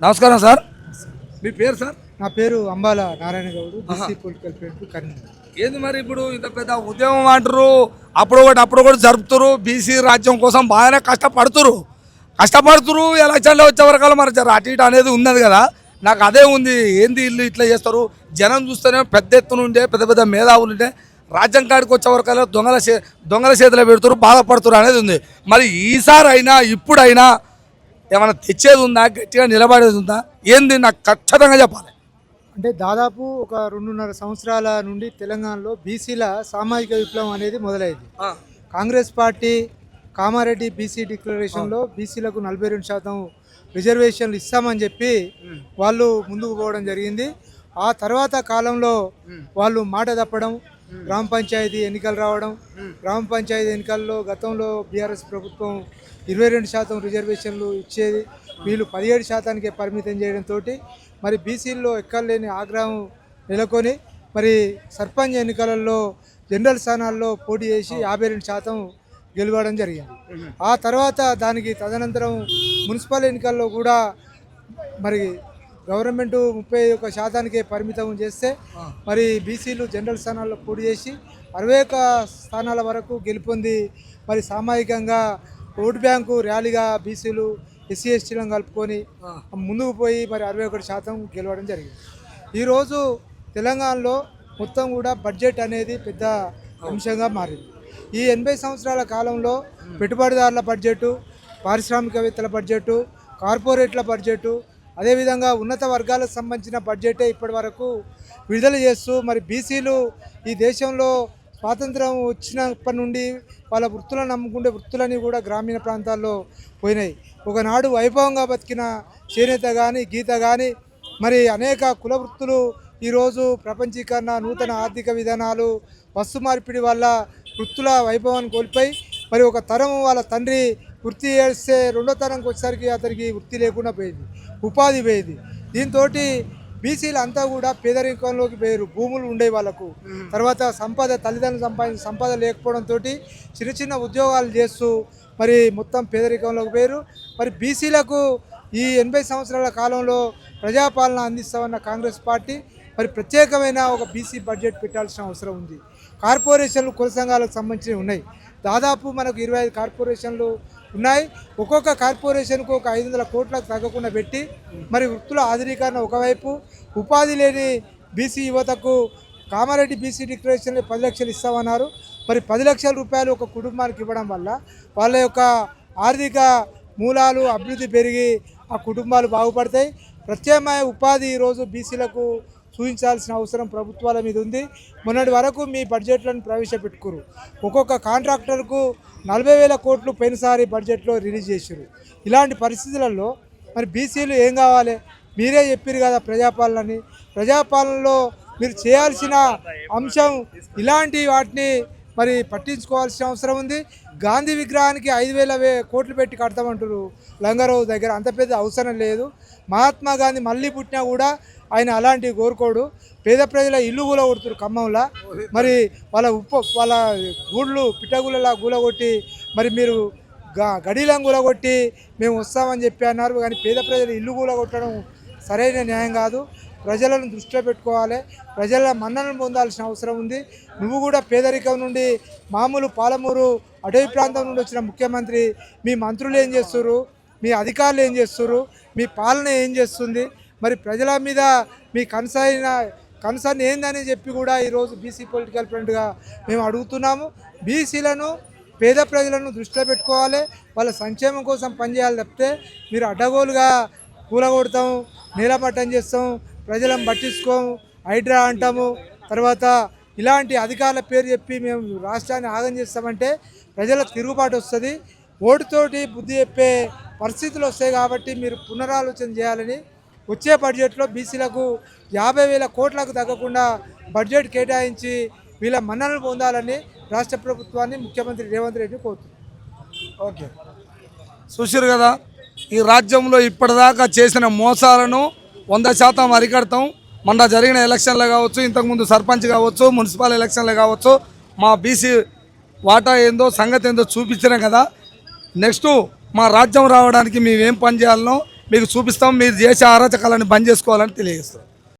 నమస్కారం సార్. మీ పేరు సార్? నా పేరు Ambala Narayana Goud, BC political president Karimnagar. ఏంది మరి ఇప్పుడు ఇంత పెద్ద ఉద్యమం అంటారు, అప్పుడు ఒకటి జరుపుతారు, బీసీ రాజ్యం కోసం బాగానే కష్టపడుతురు. ఎలక్షన్లో వచ్చే వరకు మరి జర అటు ఇటు అనేది ఉన్నది కదా. నాకు అదే ఉంది, ఏంది ఇల్లు ఇట్లా చేస్తారు, జనం చూస్తేనే పెద్ద ఎత్తున ఉండే పెద్ద పెద్ద మేధావులు ఉండే రాజ్యం కాడికి వచ్చే వరకు దొంగల చేతిలో పెడుతురు, బాధపడుతురు అనేది ఉంది. మరి ఈసారి అయినా ఇప్పుడైనా ఏమైనా తెచ్చేది ఉందా, గట్టిగా నిలబడేది ఉందా, ఏంది నాకు ఖచ్చితంగా చెప్పాలి. అంటే దాదాపు ఒక 2.5 సంవత్సరాల నుండి తెలంగాణలో బీసీల సామాజిక విప్లవం అనేది మొదలైంది. కాంగ్రెస్ పార్టీ కామారెడ్డి బీసీ డిక్లరేషన్లో బీసీలకు 42% రిజర్వేషన్లు ఇస్తామని చెప్పి వాళ్ళు ముందుకు పోవడం జరిగింది. ఆ తర్వాత కాలంలో వాళ్ళు మాట తప్పడం, గ్రామ పంచాయతీ ఎన్నికలు రావడం, గ్రామ పంచాయతీ ఎన్నికల్లో గతంలో బీఆర్ఎస్ ప్రభుత్వం 22% రిజర్వేషన్లు ఇచ్చేది, వీళ్ళు 17%కే పరిమితం చేయడంతో మరి బీసీల్లో ఎక్కలేని ఆగ్రహం నెలకొని మరి సర్పంచ్ ఎన్నికలలో జనరల్ స్థానాల్లో పోటీ చేసి 52% గెలవడం జరిగింది. ఆ తర్వాత దానికి తదనంతరం మున్సిపల్ ఎన్నికల్లో కూడా మరి గవర్నమెంట్ 31%కే పరిమితం చేస్తే మరి బీసీలు జనరల్ స్థానాల్లో పోటీ చేసి 61 స్థానాల వరకు గెలుపొంది మరి సామాజికంగా ఓటు బ్యాంకు ర్యాలీగా బీసీలు ఎస్సీ ఎస్టీలను కలుపుకొని ముందుకు పోయి మరి 61% గెలవడం జరిగింది. ఈరోజు తెలంగాణలో మొత్తం కూడా బడ్జెట్ అనేది పెద్ద అంశంగా మారింది. ఈ 80 సంవత్సరాల కాలంలో పెట్టుబడిదారుల బడ్జెటు, పారిశ్రామికవేత్తల బడ్జెటు, కార్పొరేట్ల బడ్జెటు, అదేవిధంగా ఉన్నత వర్గాలకు సంబంధించిన బడ్జెటే ఇప్పటి వరకు విడుదల చేస్తూ మరి బీసీలు ఈ దేశంలో స్వాతంత్రం వచ్చినప్పటి నుండి వాళ్ళ వృత్తులను నమ్ముకుంటే వృత్తులని కూడా గ్రామీణ ప్రాంతాల్లో పోయినాయి. ఒకనాడు వైభవంగా బతికిన చేనేత కానీ, గీత కానీ, మరి అనేక కుల వృత్తులు ఈరోజు ప్రపంచీకరణ, నూతన ఆర్థిక విధానాలు, వస్తు మార్పిడి వల్ల వృత్తుల వైభవాన్ని కోల్పోయి మరి ఒక తరం వాళ్ళ తండ్రి వృత్తి చేస్తే రెండో తరంకి వచ్చేసరికి అతనికి వృత్తి లేకుండా పోయింది, ఉపాధి పోయింది. దీంతో బీసీలు అంతా కూడా పేదరికంలోకి పోయారు. భూములు ఉండే వాళ్ళకు, తర్వాత సంపద తల్లిదండ్రులు సంపాదించిన సంపద లేకపోవడంతో చిన్న చిన్న ఉద్యోగాలు చేస్తూ మరి మొత్తం పేదరికంలోకి పోయారు. మరి బీసీలకు ఈ 80 సంవత్సరాల కాలంలో ప్రజాపాలన అందిస్తామన్న కాంగ్రెస్ పార్టీ మరి ప్రత్యేకమైన ఒక బీసీ బడ్జెట్ పెట్టాల్సిన అవసరం ఉంది. కార్పొరేషన్లు, కుల సంఘాలకు సంబంధించినవి ఉన్నాయి. దాదాపు మనకు 25 కార్పొరేషన్లు ఉన్నాయి. ఒక్కొక్క కార్పొరేషన్కు ఒక 500 కోట్లకు తగ్గకుండా పెట్టి మరి వృత్తుల ఆధునీకరణ ఒకవైపు, ఉపాధి లేని బీసీ యువతకు కామారెడ్డి బీసీ డిక్లరేషన్లో 10 లక్షలు ఇస్తామన్నారు. మరి 10 లక్షల రూపాయలు ఒక కుటుంబానికి ఇవ్వడం వల్ల వాళ్ళ యొక్క ఆర్థిక మూలాలు అభివృద్ధి పెరిగి ఆ కుటుంబాలు బాగుపడతాయి. ప్రత్యామ్నాయ ఉపాధి ఈరోజు బీసీలకు చూపించాల్సిన అవసరం ప్రభుత్వాల మీద ఉంది. మొన్నటి వరకు మీ బడ్జెట్లను ప్రవేశపెట్టుకురు. ఒక్కొక్క కాంట్రాక్టర్కు 40,000 కోట్లు పోయినసారి బడ్జెట్లో రిలీజ్ చేశారు. ఇలాంటి పరిస్థితులలో మరి బీసీలు ఏం కావాలి? మీరే చెప్పారు కదా ప్రజాపాలనని. ప్రజాపాలనలో మీరు చేయాల్సిన అంశం ఇలాంటి వాటిని మరి పట్టించుకోవాల్సిన అవసరం ఉంది. గాంధీ విగ్రహానికి 5,000 కోట్లు పెట్టి కడతామంటారు లంగరోజు దగ్గర, అంత పెద్ద అవసరం లేదు. మహాత్మా గాంధీ మళ్ళీ పుట్టినా కూడా ఆయన అలాంటివి కోరుకోడు. పేద ప్రజల ఇల్లు కూలగొడుతున్నారు ఖమ్మంలో. మరి వాళ్ళ గూళ్ళు పిట్టగుళ్ళలా కూలగొట్టి మరి మీరు గడిలం కూలగొట్టి మేము వస్తామని చెప్పి అన్నారు. కానీ పేద ప్రజల ఇల్లు కూలగొట్టడం సరైన న్యాయం కాదు. ప్రజలను దృష్టిలో పెట్టుకోవాలి, ప్రజల మన్ననను పొందాల్సిన అవసరం ఉంది. నువ్వు కూడా పేదరికం నుండి మామూలు పాలమూరు అటవీ ప్రాంతం నుండి వచ్చిన ముఖ్యమంత్రి, మీ మంత్రులు ఏం చేస్తున్నారు, మీ అధికారులు ఏం చేస్తున్నారు, మీ పాలన ఏం చేస్తుంది, మరి ప్రజల మీద మీ కన్సర్న్ ఏందని చెప్పి కూడా ఈరోజు బీసీ పొలిటికల్ ఫ్రంట్గా మేము అడుగుతున్నాము. బీసీలను, పేద ప్రజలను దృష్టిలో పెట్టుకోవాలి, వాళ్ళ సంక్షేమం కోసం పనిచేయాలి తప్పితే మీరు అడ్డగోలుగా కూలగొడతాం, నీలమట్టం చేస్తాం, ప్రజలను పట్టించుకోము, హైడ్రా అంటాము, తర్వాత ఇలాంటి అధికారుల పేరు చెప్పి మేము రాష్ట్రాన్ని ఆగం చేస్తామంటే ప్రజల తిరుగుబాటు వస్తుంది. ఓటుతోటి బుద్ధి చెప్పే పరిస్థితులు వస్తాయి. కాబట్టి మీరు పునరాలోచన చేయాలని వచ్చే బడ్జెట్లో బీసీలకు 50,000 కోట్లకు తగ్గకుండా బడ్జెట్ కేటాయించి వీళ్ళ మన్ననలు పొందాలని రాష్ట్ర ప్రభుత్వాన్ని, ముఖ్యమంత్రి రేవంత్ రెడ్డి కోరుతున్నారు. ఓకే, చూసారు కదా, ఈ రాజ్యంలో ఇప్పటిదాకా చేసిన మోసాలను 100% అరికడతాం. మొన్న జరిగిన ఎలక్షన్లు కావచ్చు, ఇంతకుముందు సర్పంచ్ కావచ్చు, మున్సిపల్ ఎలక్షన్లు కావచ్చు, మా బీసీ వాటా ఏందో సంగతి ఏందో చూపించినాం కదా. నెక్స్ట్ మా రాజ్యం రావడానికి మేమేం పని చేయాలనో మీకు చూపిస్తాం. మీరు చేసే అరాచకాలను బంద్ చేసుకోవాలని తెలియజేస్తాం.